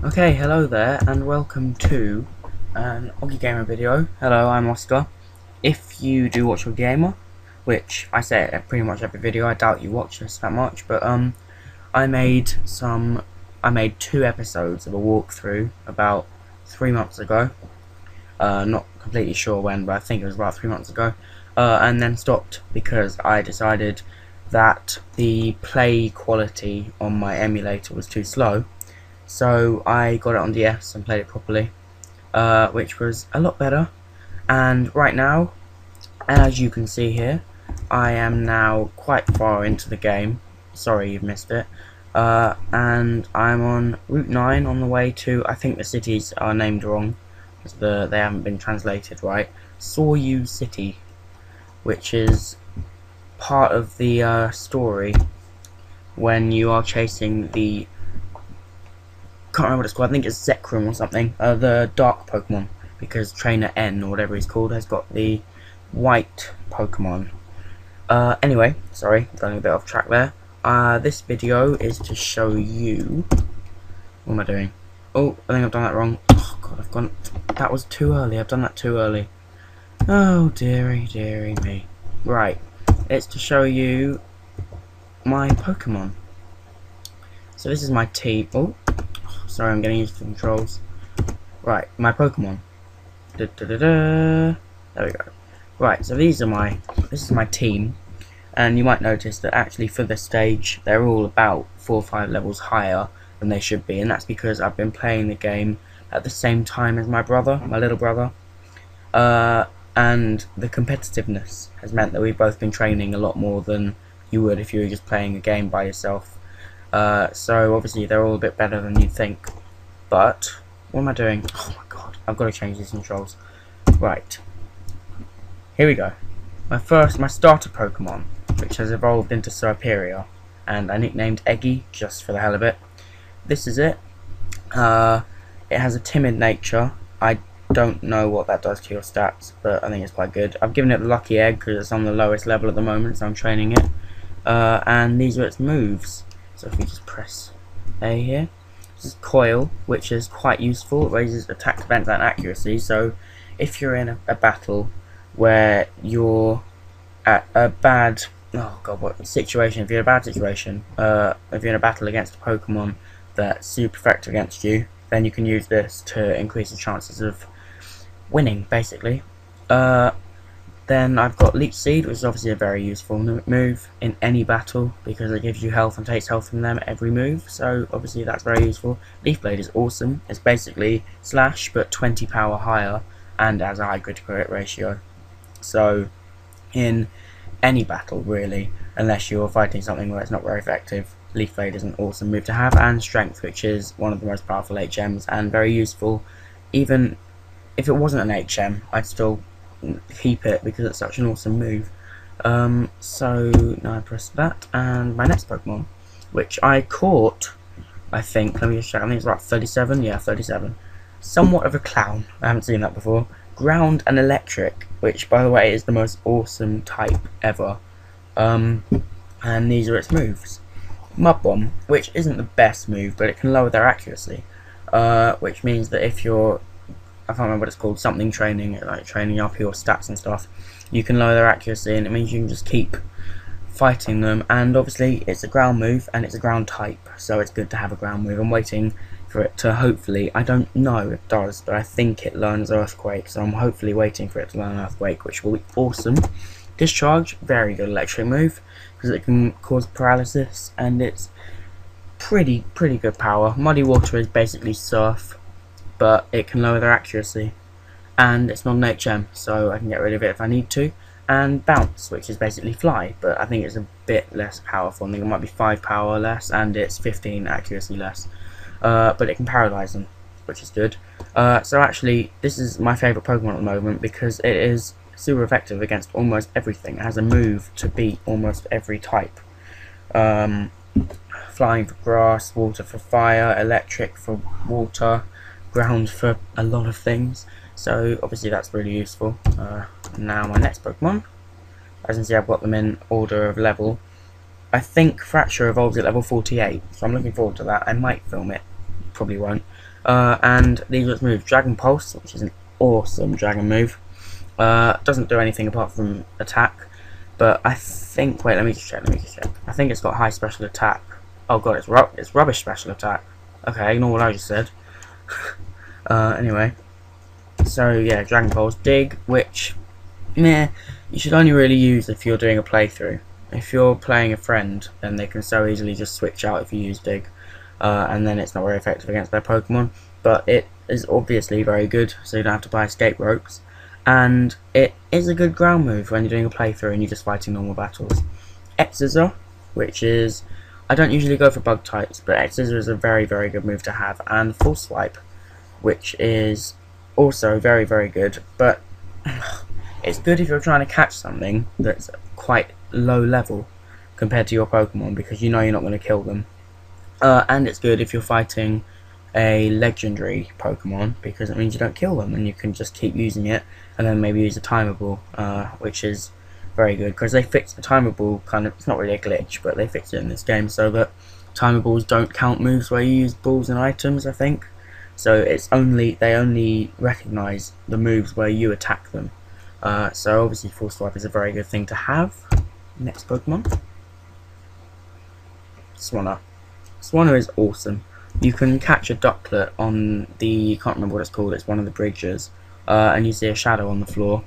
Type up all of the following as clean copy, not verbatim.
Okay, hello there, and welcome to an Oggy Gamer video. Hello, I'm Oscar. If you do watch Oggy Gamer, which I say at pretty much every video, I doubt you watch this that much, but I made 2 episodes of a walkthrough about 3 months ago. Not completely sure when, but I think it was about 3 months ago, and then stopped because I decided that the play quality on my emulator was too slow. So I got it on DS and played it properly, which was a lot better. And right now, as you can see here, I am now quite far into the game. Sorry you've missed it. And I'm on Route 9 on the way to, I think the cities are named wrong, because they haven't been translated right, Soryu City, which is part of the story when you are chasing the, can't remember what it's called, I think it's Zekrom or something, the dark Pokemon, because Trainer N, or whatever he's called, has got the white Pokemon. Anyway, sorry, going a bit off track there. This video is to show you, what am I doing? Oh, I think I've done that wrong. Oh god, that was too early, I've done that too early. Oh dearie, dearie me. Right, it's to show you my Pokemon. So this is my team. Oh, sorry, I'm getting used to the controls. Right, my Pokemon. There we go. Right, so this is my team, and you might notice that actually for this stage they're all about 4 or 5 levels higher than they should be, and that's because I've been playing the game at the same time as my brother, my little brother, and the competitiveness has meant that we've both been training a lot more than you would if you were just playing a game by yourself. So obviously they're all a bit better than you'd think, but what am I doing? Oh my god, I've got to change these controls. Right, here we go. My starter Pokemon, which has evolved into Serperior, and I nicknamed Eggy just for the hell of it. This is it. It has a timid nature. I don't know what that does to your stats, but I think it's quite good. I've given it the lucky egg because it's on the lowest level at the moment, so I'm training it. And these are its moves. So if we just press A here, this is Coil, which is quite useful. It raises attack, defense, and accuracy. So if you're in a battle where you're at a bad, situation? If you're in a bad situation, if you're in a battle against a Pokemon that's super effective against you, then you can use this to increase the chances of winning, basically. Then I've got Leech Seed, which is obviously a very useful move in any battle because it gives you health and takes health from them at every move, so obviously that's very useful. Leaf Blade is awesome. It's basically Slash but 20 power higher and has a high critical hit ratio. So in any battle really, unless you're fighting something where it's not very effective, Leaf Blade is an awesome move to have. And Strength, which is one of the most powerful HMs and very useful. Even if it wasn't an HM, I'd still keep it because it's such an awesome move. So now I press that, and my next Pokemon, which I caught, I think, let me just check, I think it's about 37, yeah, 37. Somewhat of a clown, I haven't seen that before. Ground and Electric, which by the way is the most awesome type ever. And these are its moves. Mud Bomb, which isn't the best move, but it can lower their accuracy, which means that if you're, I can't remember what it's called, something training, like training up your stats and stuff, you can lower their accuracy, and it means you can just keep fighting them. And obviously it's a ground move and it's a ground type, so it's good to have a ground move. I'm waiting for it to hopefully, I don't know if it does, but I think it learns Earthquake, so I'm hopefully waiting for it to learn Earthquake, which will be awesome. Discharge, very good electric move because it can cause paralysis and it's pretty good power. Muddy Water is basically Surf, but it can lower their accuracy, and it's not an HM, so I can get rid of it if I need to. And Bounce, which is basically Fly, but I think it's a bit less powerful. I think it might be 5 power less, and it's 15 accuracy less. But it can paralyze them, which is good. So actually, this is my favourite Pokemon at the moment because it is super effective against almost everything. It has a move to beat almost every type. Flying for grass, water for fire, electric for water, ground for a lot of things, so obviously that's really useful. Now my next Pokemon, as you can see I've got them in order of level. I think Fraxure evolves at level 48, so I'm looking forward to that. I might film it probably won't. And these are its moves. Dragon Pulse, which is an awesome dragon move. Doesn't do anything apart from attack. But I think, wait, let me just check. I think it's got high special attack. Oh god, it's rubbish special attack. Okay, ignore what I just said. Anyway. So yeah, Dragon Pulse. Dig, which, meh, you should only really use if you're doing a playthrough. If you're playing a friend, then they can so easily just switch out if you use Dig. And then it's not very effective against their Pokemon. But it is obviously very good, so you don't have to buy escape ropes. And it is a good ground move when you're doing a playthrough and you're just fighting normal battles. X-Scissor, which is, I don't usually go for bug types, but X-Scissor is a very, very good move to have. And Full Swipe, which is also very, very good, but it's good if you're trying to catch something that's quite low level compared to your Pokemon, because you know you're not going to kill them. And it's good if you're fighting a legendary Pokemon, because it means you don't kill them and you can just keep using it, and then maybe use a timer ball, which is very good because they fixed the timer ball kind of, it's not really a glitch, but they fixed it in this game so that timer balls don't count moves where you use balls and items, I think. So it's only, they only recognise the moves where you attack them. So obviously Full Swipe is a very good thing to have. Next Pokemon, Swanna. Swanna is awesome. You can catch a ducklet on the, can't remember what it's called, it's one of the bridges, and you see a shadow on the floor.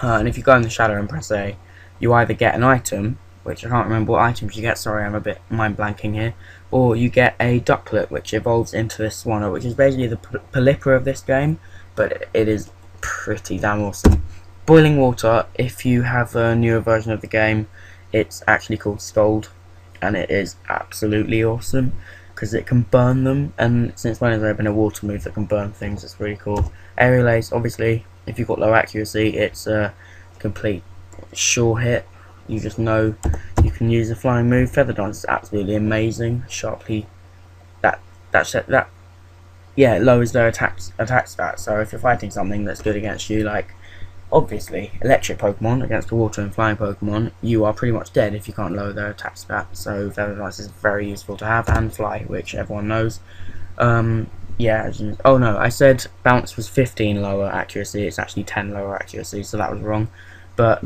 And if you go in the shadow and press A, you either get an item, which I can't remember what items you get, sorry I'm a bit mind blanking here, or you get a ducklet which evolves into this Swanna, which is basically the Pelipper of this game, but it is pretty damn awesome. Boiling Water, if you have a newer version of the game, it's actually called Scald, and it is absolutely awesome because it can burn them, and since when has there been a water move that can burn things? It's really cool. Aerial Ace, obviously, if you've got low accuracy, it's a complete sure hit. You just know you can use a flying move. Feather Dance is absolutely amazing. Sharply, yeah, it lowers their attack stat. So if you're fighting something that's good against you, like obviously electric Pokemon against a water and flying Pokemon, you are pretty much dead if you can't lower their attack stat. So Feather Dance is very useful to have, and Fly, which everyone knows. Yeah, oh no, I said Bounce was 15 lower accuracy, it's actually 10 lower accuracy, so that was wrong. But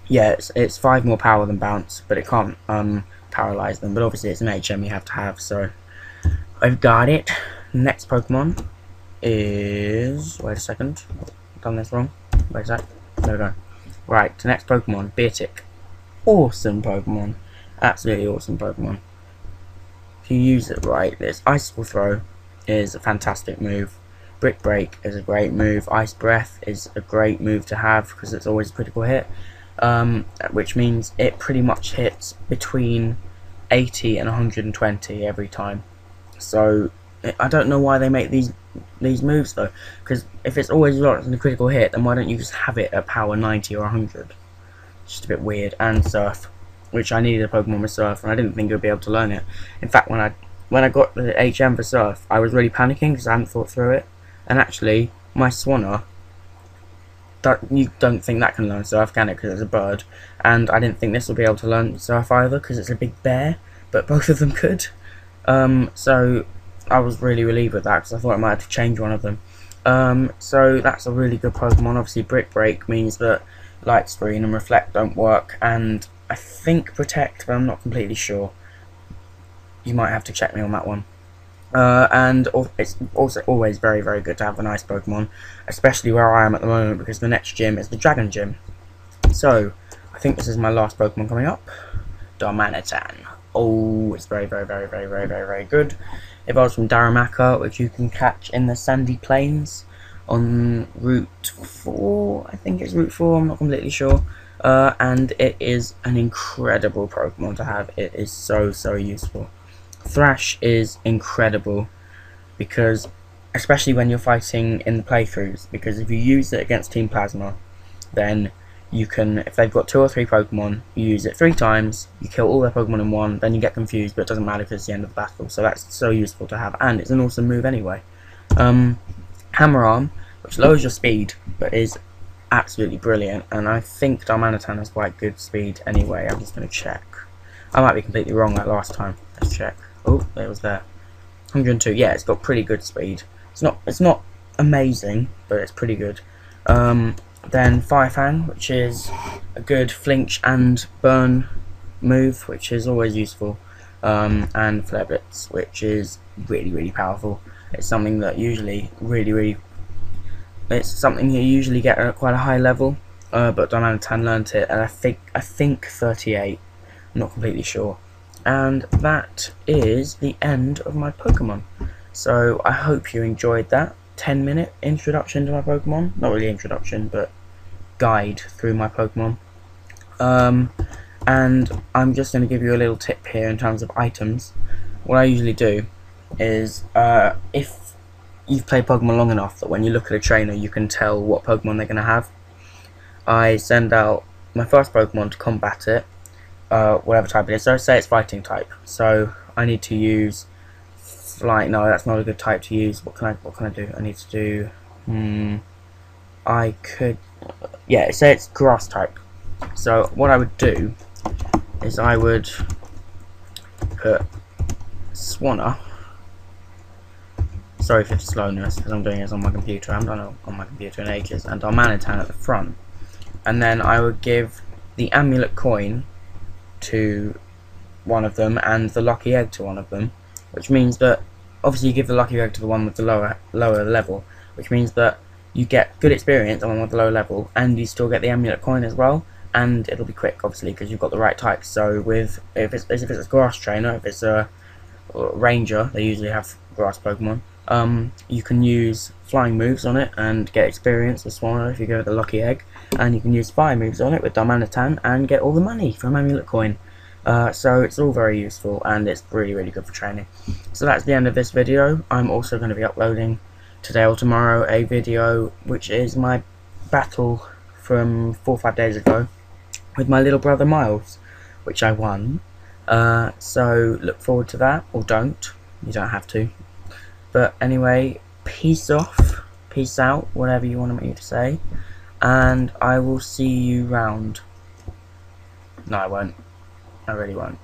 yeah, it's 5 more power than Bounce, but it can't paralyze them. But obviously it's an HM you have to have, so I've got it. Next Pokemon is, wait a second, I've done this wrong. Where's that? There we go. Right, the next Pokemon, Beartic. Awesome Pokemon. Absolutely awesome Pokemon. If you use it right, this Icicle Throw is a fantastic move. Brick Break is a great move. Ice Breath is a great move to have because it's always a critical hit. Which means it pretty much hits between 80 and 120 every time. So I don't know why they make these moves though, because if it's always locked in a critical hit, then why don't you just have it at power 90 or 100? It's just a bit weird. And Surf, which I needed a Pokemon with Surf, and I didn't think I would be able to learn it. In fact, when I got the HM for Surf, I was really panicking because I hadn't thought through it. And actually, my Swanna, you don't think that can learn Surf, can it? Because it's a bird. And I didn't think this would be able to learn Surf either because it's a big bear, but both of them could. So I was really relieved with that because I thought I might have to change one of them. So that's a really good Pokemon. Obviously Brick Break means that Light Screen and Reflect don't work, and I think Protect, but I'm not completely sure. You might have to check me on that one. And it's also always very, very good to have a nice Pokemon, especially where I am at the moment, because the next gym is the Dragon Gym. So I think this is my last Pokemon coming up, Darmanitan. Oh, it's very, very, very, very, very, very, very good. It evolves from Darmanitan, which you can catch in the Sandy Plains on Route 4. I think it's Route 4, I'm not completely sure. And it is an incredible Pokemon to have. It is so, so useful. Thrash is incredible, because especially when you're fighting in the playthroughs, because if you use it against Team Plasma, then you can, if they've got 2 or 3 Pokemon, you use it 3 times, you kill all their Pokemon in one, then you get confused, but it doesn't matter because it's the end of the battle. So that's so useful to have, and it's an awesome move anyway. Hammer Arm, which lowers your speed, but is absolutely brilliant, and I think Darmanitan has quite good speed anyway. I'm just going to check. I might be completely wrong like last time. Let's check. Oh, it was there. 102. Yeah, it's got pretty good speed. It's not amazing, but it's pretty good. Then Fang, which is a good flinch and burn move, which is always useful. And Blitz, which is really powerful. It's something that usually it's something you usually get at quite a high level. But Darmanitan learnt it, and I think 38. I'm not completely sure. And that is the end of my Pokemon. So I hope you enjoyed that 10-minute introduction to my Pokemon. Not really introduction, but guide through my Pokemon. And I'm just going to give you a little tip here in terms of items. What I usually do is, if you've played Pokemon long enough that when you look at a trainer you can tell what Pokemon they're going to have, I send out my first Pokemon to combat it, whatever type it is. So say it's fighting type, so I need to use flight. No, that's not a good type to use. What can I do? I need to do I could, yeah, say it's grass type. So what I would do is I would put Swanna. Sorry for the slowness, because I'm doing this on my computer. I haven't done it on my computer in ages. And Darmanitan at the front. And then I would give the amulet coin to one of them and the lucky egg to one of them, which means that obviously you give the lucky egg to the one with the lower level, which means that you get good experience on the one with the lower level, and you still get the amulet coin as well, and it'll be quick obviously because you've got the right type. So with if it's a grass trainer, if it's a ranger, they usually have grass Pokemon. You can use flying moves on it and get experience with Swanna if you go with the lucky egg, and you can use fire moves on it with Darmanitan and get all the money from amulet coin. So it's all very useful, and it's really good for training. So that's the end of this video. I'm also going to be uploading today or tomorrow a video which is my battle from 4 or 5 days ago with my little brother Miles, which I won. So look forward to that, or don't. You don't have to. But anyway, peace off, peace out, whatever you want me to say, and I will see you round. No, I won't. I really won't.